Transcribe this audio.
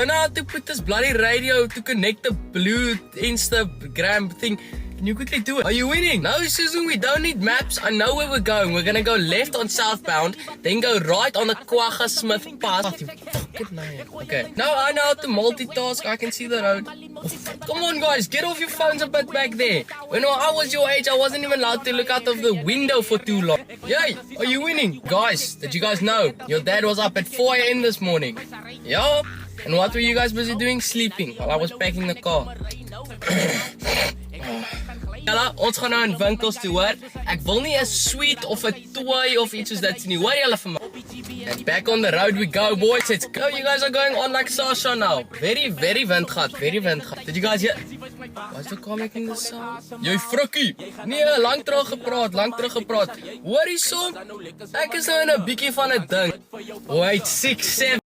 I know how to put this bloody radio to connect the blue Instagram thing. Can you quickly do it? Are you winning? No, Susan, we don't need maps. I know where we're going. We're gonna go left on southbound, then go right on the Quagga Smith Pass. You fucking liar. Okay. Now I know how to multitask. I can see the road. Come on, guys. Get off your phones a bit back there. When I was your age, I wasn't even allowed to look out of the window for too long. Yay! Are you winning? Guys, did you guys know? Your dad was up at 4 a.m. this morning. Yeah? And what were you guys busy doing? Sleeping while I was packing the car. Julle, ons gaan nou in winkels toe, hoor. Ek wil nie 'n sweet of 'n toy of iets soos dit nie. Hoor julle vir my? And back on the road we go, boys. Let's go. You guys are going on like Sasha now. Very windgat. Very windgat. Did you guys hear? What's the car making the sound? Jy frikkie. Nee, lank terug gepraat. Hoor hierso? Ek is nou in 'n bietjie van 'n ding. Wait, 6, 7